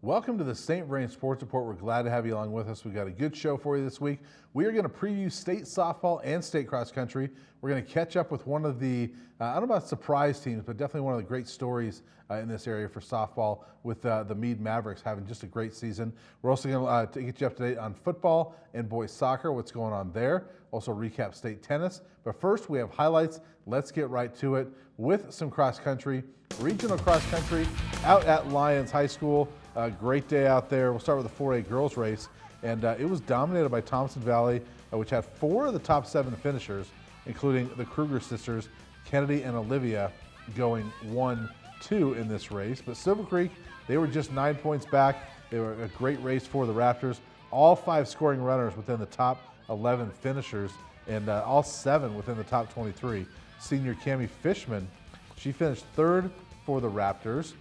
Welcome to the St. Vrain Sports Report. We're glad to have you along with us. We've got a good show for you this week. We are going to preview state softball and state cross country. We're going to catch up with one of the, I don't know about surprise teams, but definitely one of the great stories in this area for softball with the Meade Mavericks having just a great season. We're also going to get you up to date on football and boys soccer, what's going on there. Also recap state tennis. But first, we have highlights. Let's get right to it with some cross country. Regional cross country out at Lyons High School. Great day out there. We'll start with the 4A girls race, and it was dominated by Thompson Valley, which had 4 of the top 7 finishers, including the Kruger sisters, Kennedy and Olivia, going 1-2 in this race. But Silver Creek, they were just 9 points back. They were a great race for the Raptors. All 5 scoring runners within the top 11 finishers, and all 7 within the top 23. Senior Cammie Fishman, she finished 3rd for the Raptors,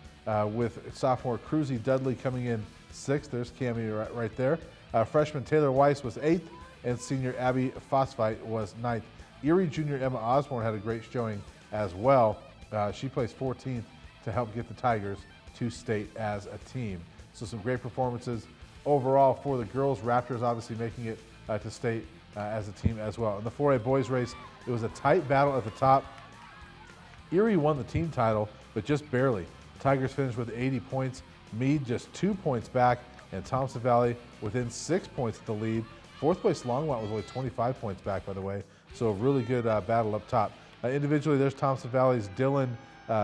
with sophomore Cruzy Dudley coming in 6th. There's Cammie right there. Freshman Taylor Weiss was 8th, and senior Abby Phosphite was 9th. Erie junior Emma Osborne had a great showing as well. She placed 14th to help get the Tigers to state as a team. So some great performances overall for the girls. Raptors obviously making it to state as a team as well. In the 4A boys race, it was a tight battle at the top. Erie won the team title, but just barely. Tigers finished with 80 points, Meade just 2 points back, and Thompson Valley within 6 points at the lead. 4th place Longmont was only 25 points back, by the way, so a really good battle up top. Individually, there's Thompson Valley's Dylan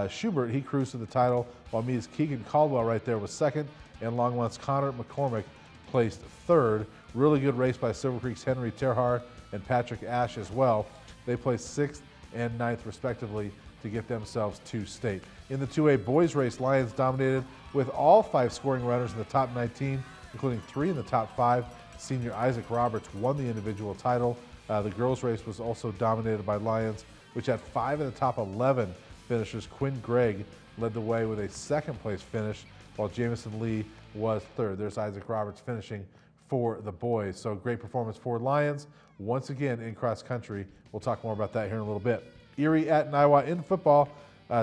Schubert. He cruised to the title, while Meade's Keegan Caldwell right there was 2nd, and Longmont's Connor McCormick placed 3rd. Really good race by Silver Creek's Henry Terhar and Patrick Ash as well. They placed 6th and 9th respectively to get themselves to state. In the 2A boys race, Lions dominated with all 5 scoring runners in the top 19, including 3 in the top 5. Senior Isaac Roberts won the individual title. The girls race was also dominated by Lions, which had 5 in the top 11 finishers. Quinn Gregg led the way with a 2nd place finish, while Jamison Lee was 3rd. There's Isaac Roberts finishing for the boys. So great performance for Lions once again in cross country. We'll talk more about that here in a little bit. Erie at Niwot in football.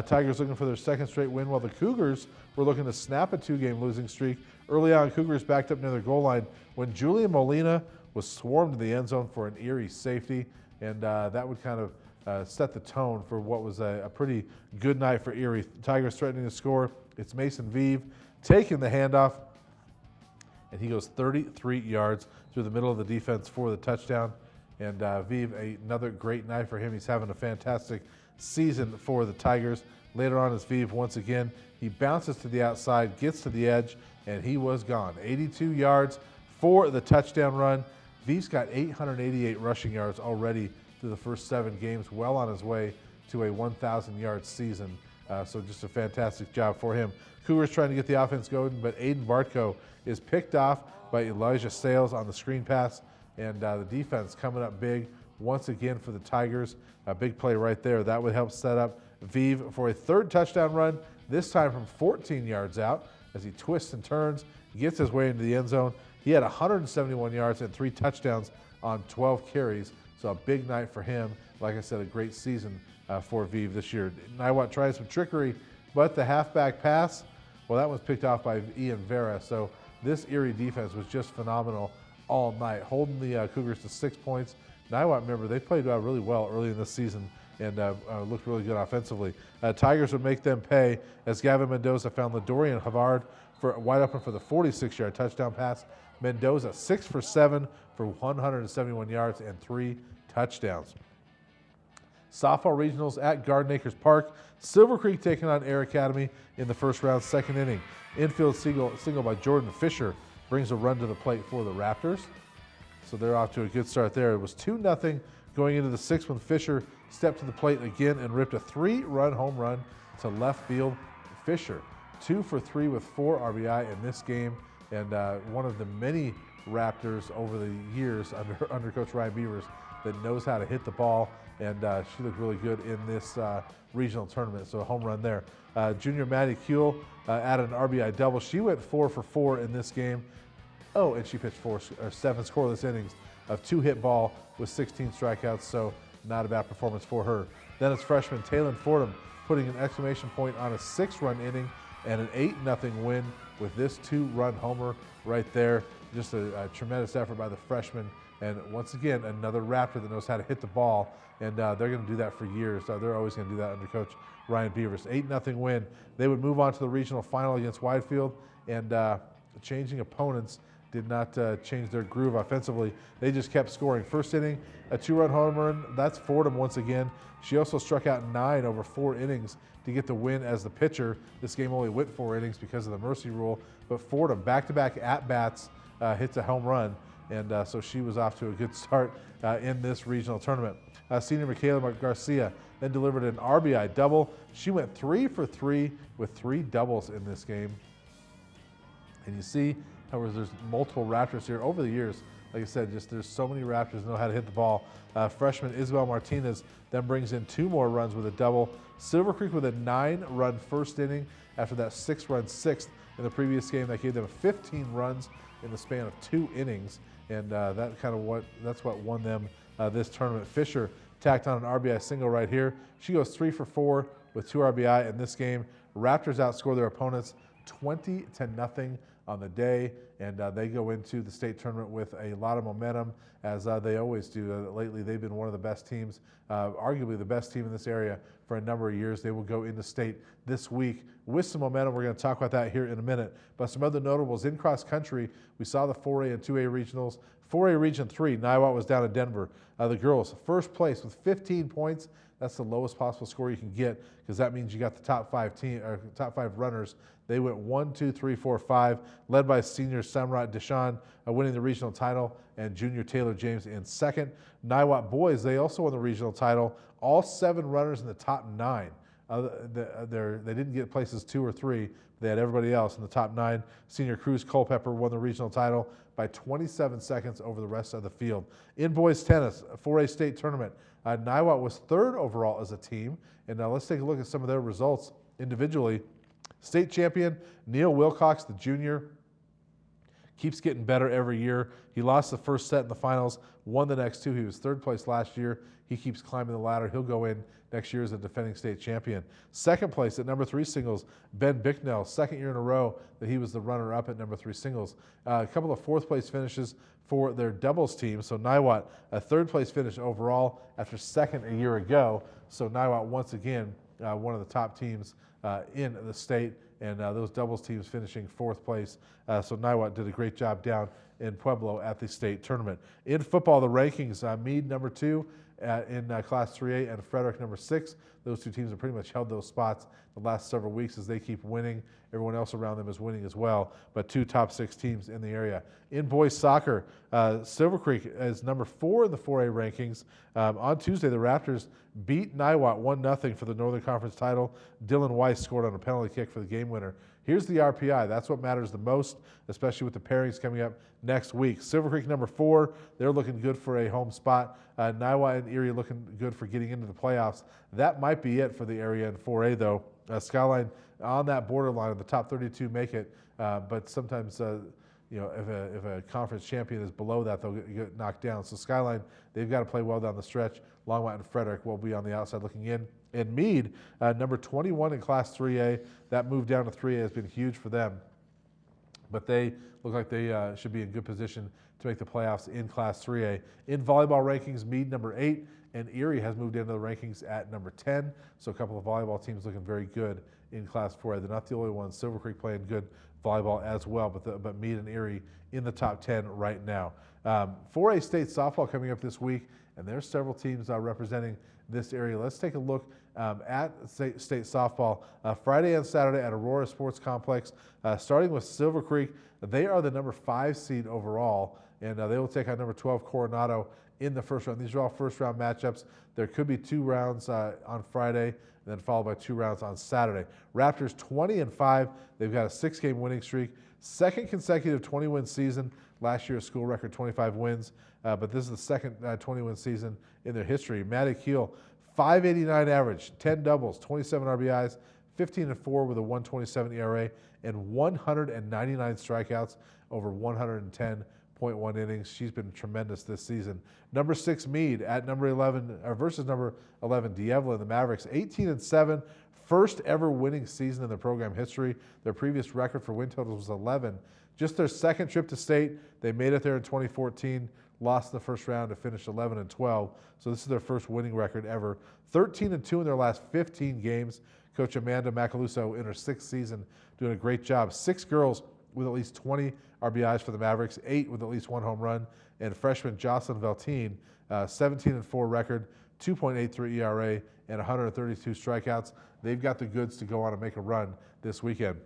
Tigers looking for their 2nd straight win, while the Cougars were looking to snap a 2-game losing streak. Early on, Cougars backed up near their goal line when Julia Molina was swarmed to the end zone for an Erie safety, and that would kind of set the tone for what was a pretty good night for Erie. Tigers threatening to score. It's Mason Vive taking the handoff, and he goes 33 yards through the middle of the defense for the touchdown. And Vive, another great night for him. He's having a fantastic season for the Tigers. Later on is Vive once again. He bounces to the outside, gets to the edge, and he was gone. 82 yards for the touchdown run. Vive's got 888 rushing yards already through the first 7 games, well on his way to a 1,000-yard season. So just a fantastic job for him. Cougars trying to get the offense going, but Aiden Bartko is picked off by Elijah Sales on the screen pass. And the defense coming up big once again for the Tigers. A big play right there. That would help set up Vive for a 3rd touchdown run, this time from 14 yards out as he twists and turns, gets his way into the end zone. He had 171 yards and 3 touchdowns on 12 carries. So a big night for him. Like I said, a great season for Vive this year. Niwot tried some trickery, but the halfback pass, well, that was picked off by Ian Vera. So this Erie defense was just phenomenal all night, holding the Cougars to 6 points. Niwot, remember, they played really well early in this season and looked really good offensively. Tigers would make them pay as Gavin Mendoza found Ladorian Havard wide open for the 46-yard touchdown pass. Mendoza 6 for 7 for 171 yards and 3 touchdowns. Softball regionals at Garden Acres Park. Silver Creek taking on Air Academy in the first round, 2nd inning. Infield single by Jordan Fisher brings a run to the plate for the Raptors. So they're off to a good start there. It was 2-0 going into the 6th when Fisher stepped to the plate again and ripped a 3-run home run to left field. Fisher, 2 for 3 with 4 RBI in this game, and one of the many Raptors over the years under Coach Ryan Beavers that knows how to hit the ball, and she looked really good in this regional tournament, so a home run there. Junior Maddie Kuehl added an RBI double. She went 4 for 4 in this game. Oh, and she pitched 7 scoreless innings of 2-hit ball with 16 strikeouts, so not a bad performance for her. Then it's freshman Taylon Fordham putting an exclamation point on a 6-run inning and an 8-0 win with this 2-run homer right there. Just a tremendous effort by the freshman. And once again, another Raptor that knows how to hit the ball. And they're going to do that for years. They're always going to do that under Coach Ryan Beavers. 8-0 win. They would move on to the regional final against Widefield. And changing opponents did not change their groove offensively. They just kept scoring. First inning, a 2-run home run. That's Fordham once again. She also struck out 9 over 4 innings to get the win as the pitcher. This game only went 4 innings because of the mercy rule. But Fordham, back-to-back at-bats, hits a home run. And so she was off to a good start in this regional tournament. Senior Michaela Garcia then delivered an RBI double. She went 3 for 3 with 3 doubles in this game. And you see how there's multiple Raptors here over the years. Like I said, just there's so many Raptors know how to hit the ball. Freshman Isabel Martinez then brings in 2 more runs with a double. Silver Creek with a 9-run first inning after that 6-run sixth in the previous game. That gave them 15 runs in the span of 2 innings. And that's what won them this tournament. Fisher tacked on an RBI single right here. She goes 3 for 4 with 2 RBI in this game. Raptors outscore their opponents 20-0 on the day, and they go into the state tournament with a lot of momentum, as they always do. Lately, they've been one of the best teams, arguably the best team in this area for a number of years. They will go into state this week with some momentum. We're going to talk about that here in a minute. But some other notables in cross country, we saw the 4A and 2A regionals. 4A Region 3, Niwot was down in Denver. The girls, first place with 15 points. That's the lowest possible score you can get, because that means you got the top 5 runners. They went 1, 2, 3, 4, 5, led by senior Samrat Deshawn winning the regional title, and junior Taylor James in second. Niwot boys, they also won the regional title. All 7 runners in the top 9. They didn't get places 2 or 3. They had everybody else in the top 9. Senior Cruz Culpepper won the regional title by 27 seconds over the rest of the field. In boys tennis, 4A state tournament, Niwot was 3rd overall as a team. And now let's take a look at some of their results individually. State champion Neil Wilcox, the junior, keeps getting better every year. He lost the first set in the finals, won the next 2. He was 3rd place last year. He keeps climbing the ladder. He'll go in next year as a defending state champion. Second place at number 3 singles, Ben Bicknell, 2nd year in a row that he was the runner-up at number 3 singles. A couple of 4th place finishes for their doubles team. So Niwot, a 3rd place finish overall after 2nd a year ago. So Niwot once again, one of the top teams in the state, and those doubles teams finishing 4th place. So Niwot did a great job down in Pueblo at the state tournament. In football, the rankings, Meade number 2 in Class 3A and Frederick number 6. Those 2 teams have pretty much held those spots the last several weeks as they keep winning. Everyone else around them is winning as well, but 2 top 6 teams in the area. In boys soccer, Silver Creek is number 4 in the 4A rankings. On Tuesday, the Raptors beat Niwot 1-0 for the Northern Conference title. Dylan Weiss scored on a penalty kick for the game winner. Here's the RPI. That's what matters the most, especially with the pairings coming up next week. Silver Creek number 4, they're looking good for a home spot. Niwot and Erie looking good for getting into the playoffs. That might be it for the area in 4A, though. Skyline on that borderline of the top 32 make it, but sometimes if a conference champion is below that, they'll get knocked down. So Skyline, they've got to play well down the stretch. Longmont and Frederick will be on the outside looking in. And Meade, number 21 in Class 3A, that move down to 3A has been huge for them. But they look like they should be in good position to make the playoffs in Class 3A. In volleyball rankings, Meade number 8, and Erie has moved into the rankings at number 10. So a couple of volleyball teams looking very good in Class 4A. They're not the only ones. Silver Creek playing good volleyball as well, but Meade and Erie in the top 10 right now. 4A state softball coming up this week, and there's several teams representing this area. Let's take a look at state softball Friday and Saturday at Aurora Sports Complex, starting with Silver Creek. They are the number 5 seed overall, and they will take on number 12 Coronado in the first round. These are all first round matchups. There could be 2 rounds on Friday, and then followed by 2 rounds on Saturday. Raptors 20-5. They've got a 6-game winning streak. Second consecutive 20-win season. Last year, a school record 25 wins, but this is the second 20-win season in their history. Maddie Keel, 589 average, 10 doubles, 27 RBIs, 15-4 with a 1.27 ERA, and 199 strikeouts over 110.1 innings. She's been tremendous this season. Number 6 Meade at number 11 versus number 11 D'Evelyn, the Mavericks, 18-7. first ever winning season in their program history. Their previous record for win totals was 11. Just their second trip to state. They made it there in 2014, lost in the first round to finish 11-12. So this is their first winning record ever. 13-2 in their last 15 games. Coach Amanda Macaluso in her 6th season doing a great job. 6 girls with at least 20 RBIs for the Mavericks, 8 with at least 1 home run, and freshman Jocelyn Veltine, 17-4 record, 2.83 ERA, and 132 strikeouts. They've got the goods to go on and make a run this weekend.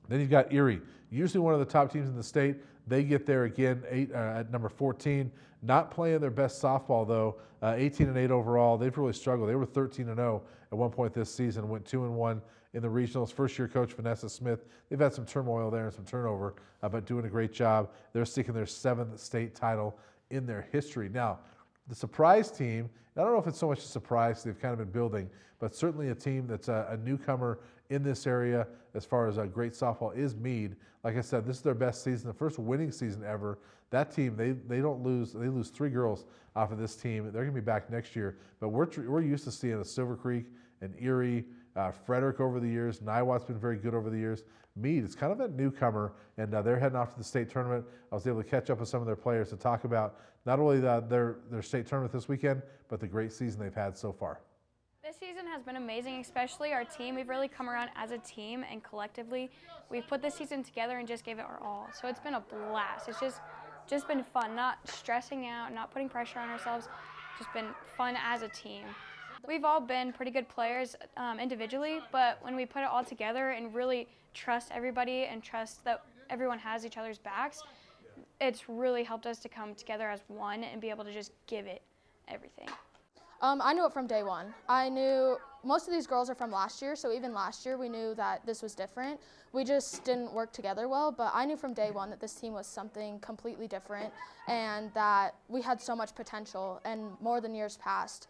Then you've got Erie, usually one of the top teams in the state. They get there again at number 14. Not playing their best softball, though. 18-8 overall. They've really struggled. They were 13-0 at one point this season, went 2-1 in the regionals. First-year coach Vanessa Smith. They've had some turmoil there and some turnover, but doing a great job. They're seeking their 7th state title in their history. Now, the surprise team, I don't know if it's so much a surprise, they've kind of been building, but certainly a team that's a newcomer in this area as far as a great softball is Meade. Like I said, this is their best season, the first winning season ever. That team, they don't lose. They lose 3 girls off of this team. They're going to be back next year. But we're used to seeing a Silver Creek, an Erie, Frederick over the years. Niwot's been very good over the years. Meade is kind of a newcomer, and they're heading off to the state tournament. I was able to catch up with some of their players to talk about not only their state tournament this weekend, but the great season they've had so far. This season has been amazing, especially our team. We've really come around as a team and collectively. We've put this season together and just gave it our all. So it's been a blast. It's just been fun, not stressing out, not putting pressure on ourselves, just been fun as a team. We've all been pretty good players individually, but when we put it all together and really trust everybody and trust that everyone has each other's backs, it's really helped us to come together as one and be able to just give it everything. I knew it from day one. I knew most of these girls are from last year, so even last year we knew that this was different. We just didn't work together well, but I knew from day one that this team was something completely different and that we had so much potential and more than years past.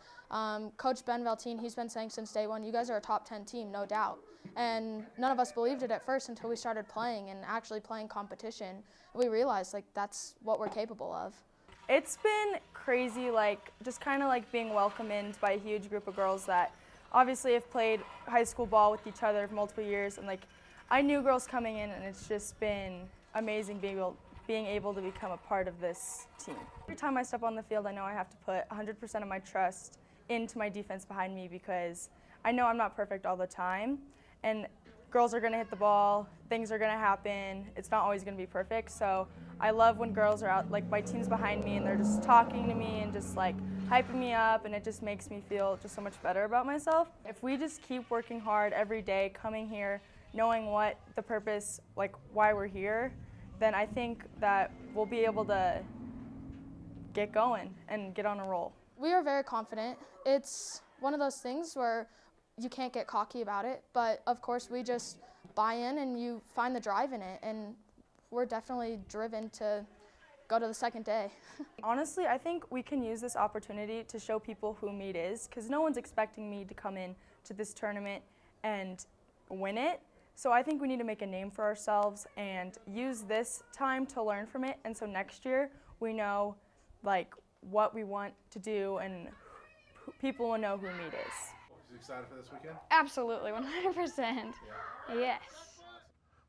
Coach Ben Veltine, he's been saying since day one, you guys are a top 10 team, no doubt. And none of us believed it at first until we started playing and actually playing competition. We realized that's what we're capable of. It's been crazy, just kind of being welcomed in by a huge group of girls that obviously have played high school ball with each other for multiple years, and I knew girls coming in, and it's just been amazing being able to become a part of this team. Every time I step on the field, I know I have to put 100% of my trust into my defense behind me because I know I'm not perfect all the time, and girls are going to hit the ball, things are going to happen, it's not always going to be perfect, so I love when girls are out, my team's behind me and they're just talking to me and just hyping me up, and it just makes me feel just so much better about myself. If we just keep working hard every day, coming here, knowing what the purpose, why we're here, then I think that we'll be able to get going and get on a roll. We are very confident. It's one of those things where you can't get cocky about it, but of course we just buy in and you find the drive in it, and we're definitely driven to go to the second day. Honestly, I think we can use this opportunity to show people who Meade is, because no one's expecting me to come in to this tournament and win it. So I think we need to make a name for ourselves and use this time to learn from it, and so next year we know what we want to do and people will know who Meade is. You excited for this weekend? Absolutely, 100%. Yes.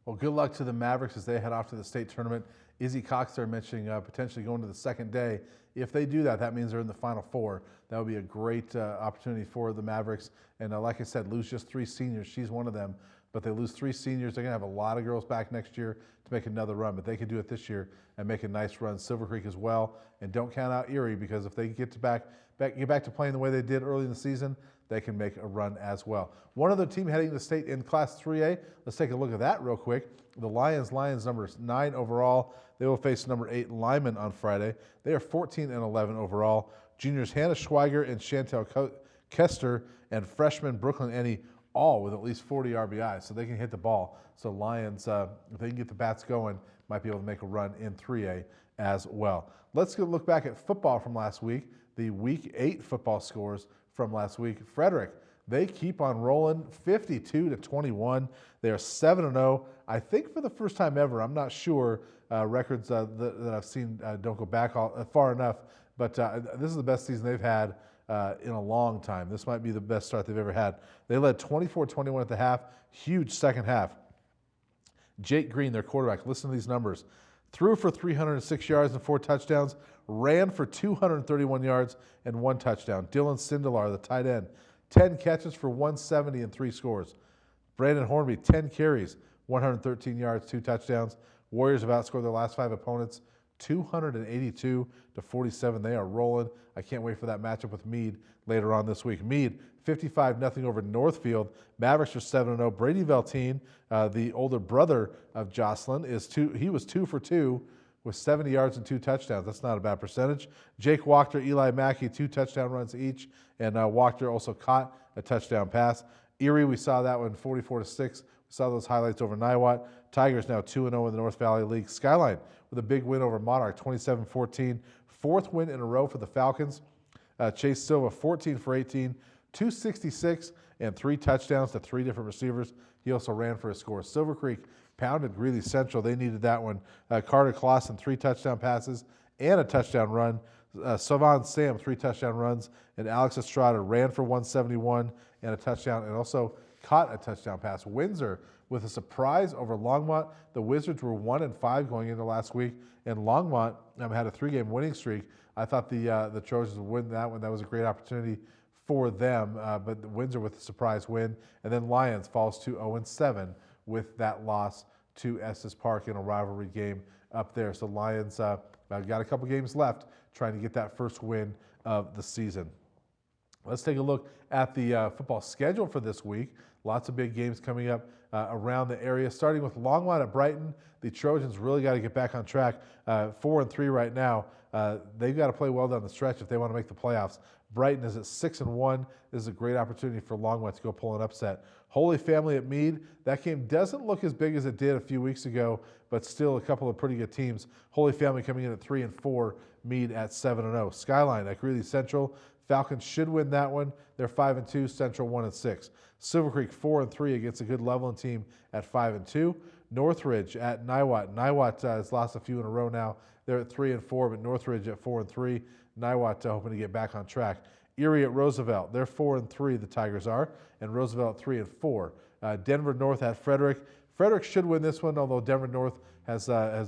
Well, good luck to the Mavericks as they head off to the state tournament. Izzy Cox there mentioning potentially going to the second day. If they do that, that means they're in the Final Four. That would be a great opportunity for the Mavericks. And like I said, lose just 3 seniors. She's one of them. But they lose 3 seniors. They're going to have a lot of girls back next year to make another run. But they can do it this year and make a nice run. Silver Creek as well. And don't count out Erie, because if they get back to playing the way they did early in the season, they can make a run as well. One other team heading to state in Class 3A. Let's take a look at that real quick. The Lions number 9 overall. They will face number 8 Lyman on Friday. They are 14-11 overall. Juniors Hannah Schweiger and Chantel Kester and freshman Brooklyn Ennie all with at least 40 RBIs, so they can hit the ball. So Lions, if they can get the bats going, might be able to make a run in 3A as well. Let's go look back at football from last week. The Week 8 football scores from last week. Frederick, they keep on rolling, 52-21. They are 7-0. I think for the first time ever, I'm not sure, records that I've seen don't go back far enough, but this is the best season they've had in a long time. This might be the best start they've ever had. They led 24-21 at the half. Huge second half. Jake Green, their quarterback, listen to these numbers. Threw for 306 yards and 4 touchdowns. Ran for 231 yards and 1 touchdown. Dylan Sindelar, the tight end, 10 catches for 170 and 3 scores. Brandon Hornby, 10 carries, 113 yards, 2 touchdowns. Warriors have outscored their last 5 opponents 282-47. They are rolling. I can't wait for that matchup with Meade later on this week. Meade, 55-0 over Northfield. Mavericks are 7-0. Brady Velteen, the older brother of Jocelyn, he was 2 for 2 with 70 yards and 2 touchdowns. That's not a bad percentage. Jake Wachter, Eli Mackey, 2 touchdown runs each, and Wachter also caught a touchdown pass. Erie, we saw that one 44-6. We saw those highlights over Niwot. Tigers now 2-0 in the North Valley League. Skyline with a big win over Monarch, 27-14. 4th win in a row for the Falcons. Chase Silva, 14 for 18, 266, and 3 touchdowns to 3 different receivers. He also ran for a score. Silver Creek pounded Greeley Central. They needed that one. Carter Clausen, 3 touchdown passes and a touchdown run. Savan Sam, 3 touchdown runs. And Alex Estrada ran for 171 and a touchdown, and also caught a touchdown pass. Windsor with a surprise over Longmont. The Wizards were 1-5 going into last week, and Longmont had a 3-game winning streak. I thought the Trojans would win that one. That was a great opportunity for them, but Windsor with a surprise win. And then Lions falls to 0-7 with that loss to Estes Park in a rivalry game up there. So Lions got a couple games left trying to get that first win of the season. Let's take a look at the football schedule for this week. Lots of big games coming up around the area, starting with Longmont at Brighton. The Trojans really got to get back on track. 4-3 right now. They've got to play well down the stretch if they want to make the playoffs. Brighton is at 6-1. This is a great opportunity for Longmont to go pull an upset. Holy Family at Meade. That game doesn't look as big as it did a few weeks ago, but still a couple of pretty good teams. Holy Family coming in at 3-4. Meade at 7-0. Skyline at Greeley Central. Falcons should win that one. They're 5-2. Central 1-6. Silver Creek 4-3 against a good Levelland team at 5-2. Northridge at Niwot. Niwot has lost a few in a row now. They're at 3-4, but Northridge at 4-3. Niwot hoping to get back on track. Erie at Roosevelt. They're 4-3. The Tigers are, and Roosevelt 3-4. Denver North at Frederick. Frederick should win this one, although Denver North has a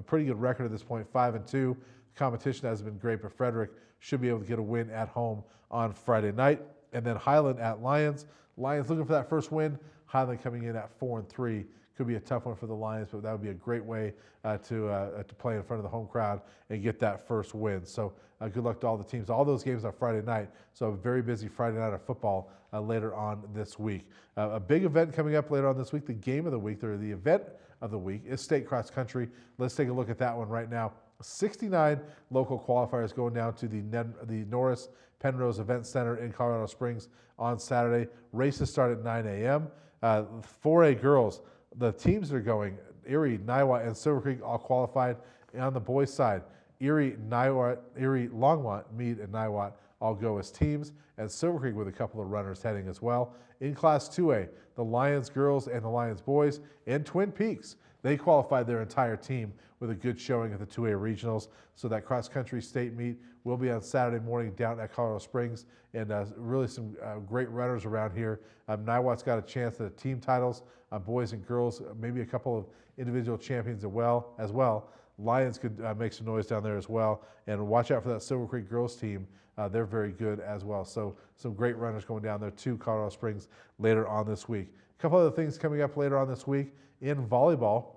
pretty good record at this point, 5-2. Competition hasn't been great, but Frederick should be able to get a win at home on Friday night. And then Highland at Lions. Lions looking for that first win. Highland coming in at 4-3. Could be a tough one for the Lions, but that would be a great way to play in front of the home crowd and get that first win. So good luck to all the teams. All those games on Friday night. So a very busy Friday night of football later on this week. A big event coming up later on this week. The game of the week, or the event of the week, is state cross country. Let's take a look at that one right now. 69 local qualifiers going down to the Norris Penrose Event Center in Colorado Springs on Saturday. Races start at 9 a.m. 4A girls, the teams that are going, Erie, Niwot, and Silver Creek all qualified. And on the boys' side, Erie, Longmont, Meade, and Niwot all go as teams, and Silver Creek with a couple of runners heading as well. In Class 2A, the Lions girls and the Lions boys, and Twin Peaks, they qualified their entire team with a good showing at the 2A regionals. So that cross-country state meet will be on Saturday morning down at Colorado Springs, and really some great runners around here. Niwot's got a chance at the team titles, boys and girls, maybe a couple of individual champions as well. Lions could make some noise down there as well, and watch out for that Silver Creek girls team. They're very good as well. So some great runners going down there to Colorado Springs later on this week. A couple other things coming up later on this week in volleyball,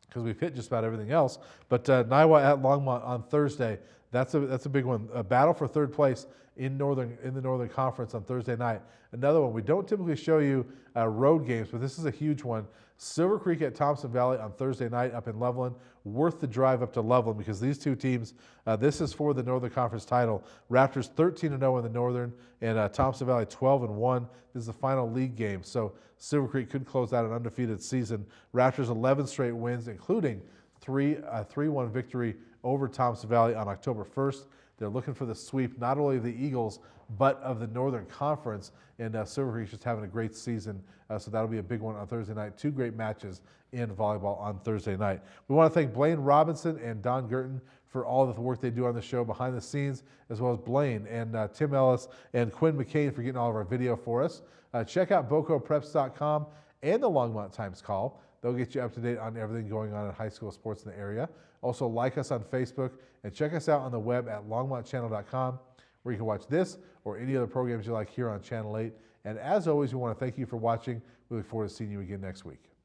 because we've hit just about everything else. But Niwot at Longmont on Thursday. That's a big one. A battle for third place in the Northern Conference on Thursday night. Another one. We don't typically show you road games, but this is a huge one. Silver Creek at Thompson Valley on Thursday night up in Levelland. Worth the drive up to Levelland, because these two teams, this is for the Northern Conference title. Raptors 13-0 in the Northern, and Thompson Valley 12-1. This is the final league game, so Silver Creek could close out an undefeated season. Raptors 11 straight wins, including 3-1 victory over Thompson Valley on October 1st. They're looking for the sweep, not only of the Eagles, but of the Northern Conference. And Silver Creek's just having a great season, so that'll be a big one on Thursday night. 2 great matches in volleyball on Thursday night. We want to thank Blaine Robinson and Don Gurton for all the work they do on the show behind the scenes, as well as Blaine and Tim Ellis and Quinn McCain for getting all of our video for us. Check out bocopreps.com and the Longmont Times Call. They'll get you up to date on everything going on in high school sports in the area. Also, like us on Facebook and check us out on the web at longmontchannel.com, where you can watch this or any other programs you like here on Channel 8. And as always, we want to thank you for watching. We look forward to seeing you again next week.